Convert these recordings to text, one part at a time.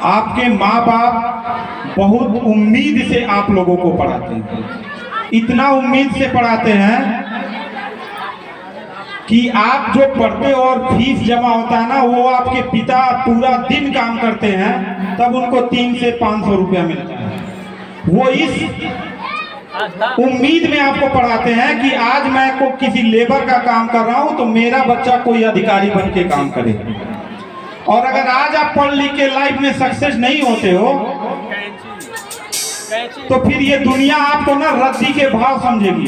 आपके माँ बाप बहुत उम्मीद से आप लोगों को पढ़ाते हैं, इतना उम्मीद से पढ़ाते हैं कि आप जो पढ़ते हो और फीस जमा होता है ना, वो आपके पिता पूरा दिन काम करते हैं तब उनको 300 से 500 रुपया मिलता है। वो इस उम्मीद में आपको पढ़ाते हैं कि आज मैं को किसी लेबर का काम कर रहा हूं तो मेरा बच्चा कोई अधिकारी बन के काम करे। और अगर आज आप पढ़ लिख के लाइफ में सक्सेस नहीं होते हो तो फिर ये दुनिया आपको ना रद्दी के भाव समझेगी,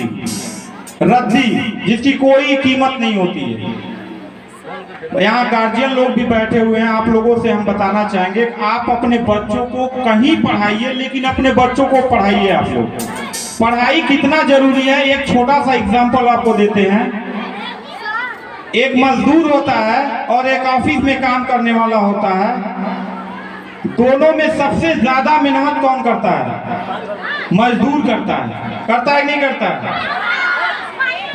रद्दी जिसकी कोई कीमत नहीं होती है। यहाँ गार्जियन लोग भी बैठे हुए हैं, आप लोगों से हम बताना चाहेंगे आप अपने बच्चों को कहीं पढ़ाइए, लेकिन अपने बच्चों को पढ़ाइए। आप लोग पढ़ाई कितना जरूरी है, एक छोटा सा एग्जांपल आपको देते हैं। एक मजदूर होता है और एक ऑफिस में काम करने वाला होता है, दोनों में सबसे ज्यादा मेहनत कौन करता है? मजदूर करता है नहीं करता है?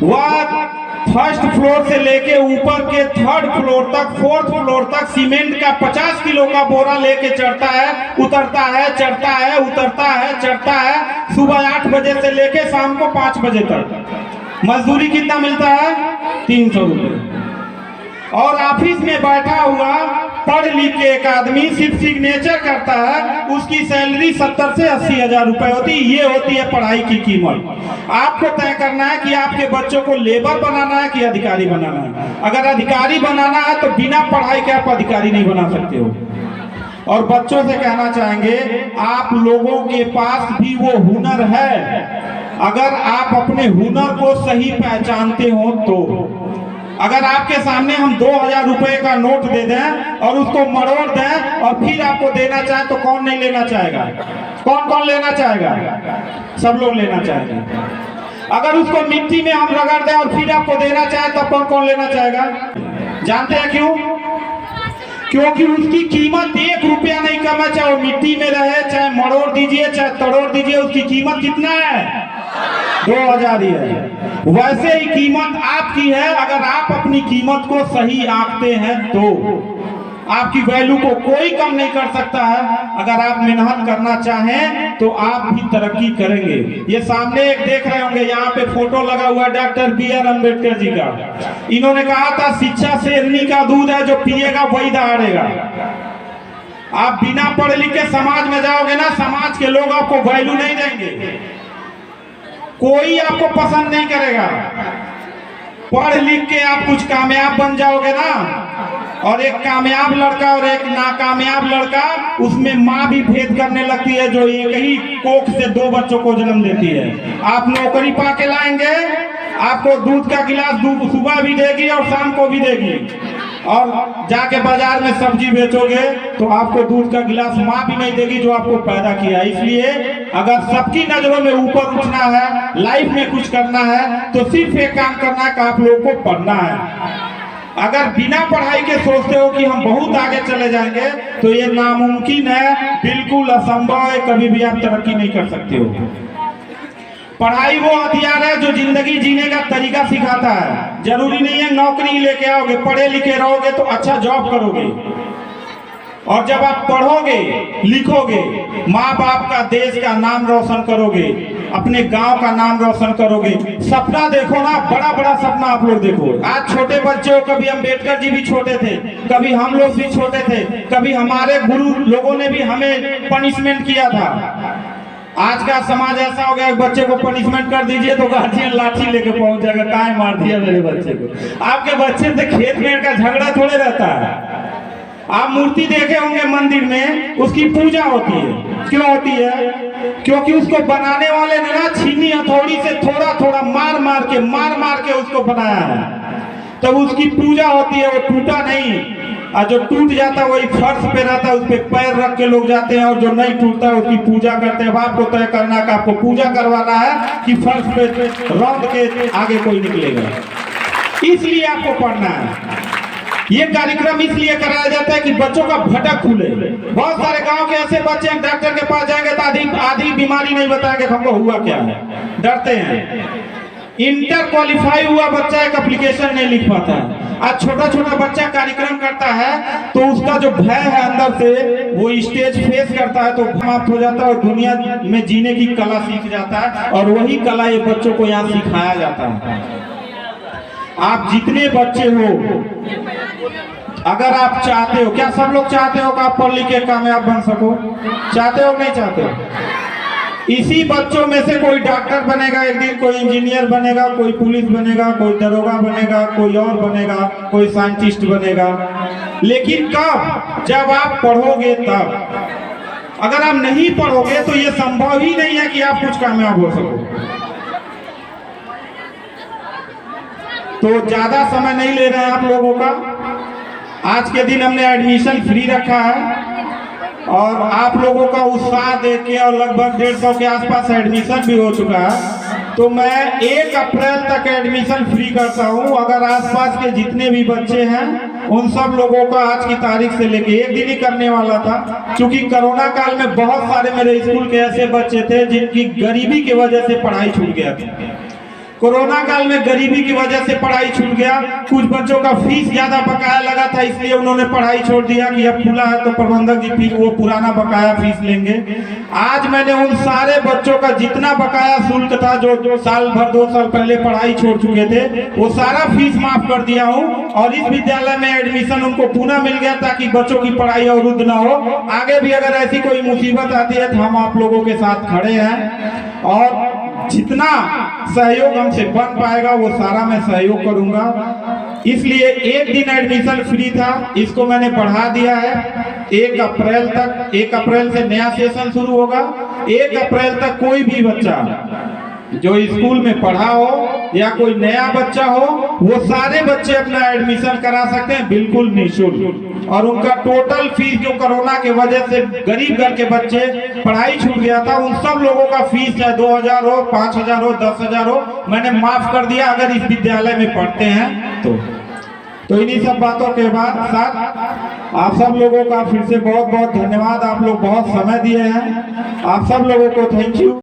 वह फर्स्ट फ्लोर से लेके ऊपर के थर्ड फ्लोर तक, फोर्थ फ्लोर तक सीमेंट का 50 किलो का बोरा लेके चढ़ता है, उतरता है, चढ़ता है, उतरता है, चढ़ता है, सुबह 8 बजे से लेके शाम को 5 बजे तक। मजदूरी कितना मिलता है? 300 रुपये। और ऑफिस में बैठा हुआ पढ़ लिख के एक आदमी सिर्फ सिग्नेचर करता है, उसकी सैलरी 70 से 80 हजार रुपए होती है। ये होती है पढ़ाई की कीमत। आपको तय करना है कि आपके बच्चों को लेबर बनाना है कि अधिकारी बनाना है। अगर अधिकारी बनाना है तो बिना पढ़ाई के आप अधिकारी नहीं बना सकते हो। और बच्चों से कहना चाहेंगे आप लोगों के पास भी वो हुनर है, अगर आप अपने हुनर को सही पहचानते हो तो। अगर आपके सामने हम 2000 रुपए का नोट दे दें और उसको मरोड़ दें और फिर आपको देना चाहे तो कौन नहीं लेना चाहेगा? कौन कौन लेना चाहेगा? सब लोग लेना चाहेंगे। अगर उसको मिट्टी में हम रगड़ दें और फिर आपको देना चाहे तो कौन कौन लेना चाहेगा? जानते हैं क्यों? क्योंकि उसकी कीमत 1 रुपया नहीं कम है, चाहे वो मिट्टी में रहे, चाहे मरोड़ दीजिए, चाहे तोड़ दीजिए, उसकी कीमत कितना है? 2000 ही है। वैसे ही कीमत आपकी है। अगर आप अपनी कीमत को सही आंकते हैं तो आपकी वैल्यू को कोई कम नहीं कर सकता है। अगर आप मेहनत करना चाहें तो आप भी तरक्की करेंगे। ये सामने एक देख रहे होंगे, यहाँ पे फोटो लगा हुआ है डॉक्टर BR अम्बेडकर जी का। इन्होंने कहा था शिक्षा शेरनी का दूध है, जो पिएगा वही दहाड़ेगा। आप बिना पढ़े लिखे समाज में जाओगे ना, समाज के लोग आपको वैल्यू नहीं देंगे, कोई आपको पसंद नहीं करेगा। पढ़ लिख के आप कुछ कामयाब बन जाओगे ना, और एक कामयाब लड़का और एक नाकामयाब लड़का, उसमें माँ भी भेद करने लगती है जो एक ही कोख से 2 बच्चों को जन्म देती है। आप नौकरी पाके लाएंगे, आपको दूध का गिलास दूध सुबह भी देगी और शाम को भी देगी, और जाके बाजार में सब्जी बेचोगे तो आपको दूध का गिलास माँ भी नहीं देगी जो आपको पैदा किया। इसलिए अगर सबकी नजरों में ऊपर उठना है, लाइफ में कुछ करना है, तो सिर्फ एक काम करना है कि आप लोगों को पढ़ना है। अगर बिना पढ़ाई के सोचते हो कि हम बहुत आगे चले जाएंगे तो ये नामुमकिन है, बिल्कुल असंभव है, कभी भी आप तरक्की नहीं कर सकते हो। पढ़ाई वो हथियार है जो जिंदगी जीने का तरीका सिखाता है। जरूरी नहीं है नौकरी लेके आओगे, पढ़े लिखे रहोगे तो अच्छा जॉब करोगे। और जब आप पढ़ोगे लिखोगे, माँ बाप का, देश का नाम रोशन करोगे, अपने गांव का नाम रोशन करोगे। सपना देखो ना, बड़ा बड़ा सपना आप लोग देखो। आज छोटे बच्चे हो, कभी अम्बेडकर जी भी छोटे थे, कभी हम लोग भी छोटे थे, कभी हमारे गुरु लोगों ने भी हमें पनिशमेंट किया था। आज का समाज ऐसा हो गया, बच्चे को पनिशमेंट कर दीजिए तो गार्जियन लाठी लेके पहुंच जाएगा, काहे मार दिया मेरे बच्चे को। आपके बच्चे से खेत में का झगड़ा थोड़े रहता है। आप मूर्ति देखे होंगे मंदिर में, उसकी पूजा होती है। क्यों होती है? क्योंकि उसको बनाने वाले ने ना छीनी हथौड़ी से थोड़ा थोड़ा मार मार के उसको बनाया है, तब उसकी पूजा होती है। वो टूटा नहीं, और जो टूट जाता है वही फर्श पे रहता है, उस पे पैर रख के लोग जाते हैं, और जो नहीं टूटता है उसकी पूजा करते हैं। आपको तय करना है कि आपको पूजा करवाना है कि फर्श पे रौंद के आगे कोई निकलेगा। इसलिए आपको पढ़ना है। ये कार्यक्रम इसलिए कराया जाता है कि बच्चों का भटक खुले। बहुत सारे गांव के ऐसे बच्चे डॉक्टर के पास जाएंगे तो आधी बीमारी नहीं बताएंगे हमको हुआ क्या है, डरते हैं। इंटर क्वालिफाई हुआ बच्चा एक एप्लीकेशन नहीं लिख पाता है। आज छोटा छोटा बच्चा कार्यक्रम करता है तो उसका जो भय है अंदर से, वो स्टेज फेस करता है तो समाप्त हो जाता है और दुनिया में जीने की कला सीख जाता है, और वही कला ये बच्चों को यहाँ सिखाया जाता है। आप जितने बच्चे हो, अगर आप चाहते हो, क्या सब लोग चाहते हो कि आप पढ़ लिख के कामयाब बन सको? चाहते हो नहीं चाहते हो? इसी बच्चों में से कोई डॉक्टर बनेगा एक दिन, कोई इंजीनियर बनेगा, कोई पुलिस बनेगा, कोई दरोगा बनेगा, कोई और बनेगा, कोई साइंटिस्ट बनेगा। लेकिन कब? जब आप पढ़ोगे तब। अगर आप नहीं पढ़ोगे तो ये संभव ही नहीं है कि आप कुछ कामयाब हो सको। तो ज्यादा समय नहीं ले रहे हैं आप लोगों का। आज के दिन हमने एडमिशन फ्री रखा है और आप लोगों का उत्साह देख के, और लगभग 150 के आसपास एडमिशन भी हो चुका है, तो मैं 1 अप्रैल तक एडमिशन फ्री करता हूं। अगर आसपास के जितने भी बच्चे हैं उन सब लोगों का आज की तारीख से लेके एक दिन ही करने वाला था, क्योंकि कोरोना काल में बहुत सारे मेरे स्कूल के ऐसे बच्चे थे जिनकी गरीबी की वजह से पढ़ाई छूट गया था। कोरोना काल में गरीबी की वजह से पढ़ाई छूट गया। कुछ बच्चों का फीस ज्यादा बकाया लगा था, इसलिए उन्होंने पढ़ाई छोड़ दिया कि अब खुला है तो प्रबंधक जी फिर वो पुराना बकाया फीस लेंगे। आज मैंने उन सारे बच्चों का जितना बकाया शुल्क था, जो साल भर 2 साल पहले पढ़ाई छोड़ चुके थे, वो सारा फीस माफ कर दिया हूँ और इस विद्यालय में एडमिशन उनको पुनः मिल गया ताकि बच्चों की पढ़ाई अवरुद्ध न हो। आगे भी अगर ऐसी कोई मुसीबत आती है तो हम आप लोगों के साथ खड़े हैं, और जितना सहयोग हमसे बन पाएगा वो सारा मैं सहयोग करूंगा। इसलिए एक दिन एडमिशन फ्री था, इसको मैंने बढ़ा दिया है 1 अप्रैल तक। 1 अप्रैल से नया सेशन शुरू होगा। 1 अप्रैल तक कोई भी बच्चा जो स्कूल में पढ़ा हो या कोई नया बच्चा हो, वो सारे बच्चे अपना एडमिशन करा सकते हैं बिल्कुल निःशुल्क। और उनका टोटल फीस जो कोरोना के वजह से गरीब घर के बच्चे पढ़ाई छूट गया था, उन सब लोगों का फीस चाहे 2000 हो, 5000 हो, 10,000 हो, मैंने माफ कर दिया अगर इस विद्यालय में पढ़ते हैं तो इन्हीं सब बातों के बाद साथ आप सब लोगों का फिर से बहुत बहुत धन्यवाद। आप लोग बहुत समय दिए हैं। आप सब लोगों को थैंक यू।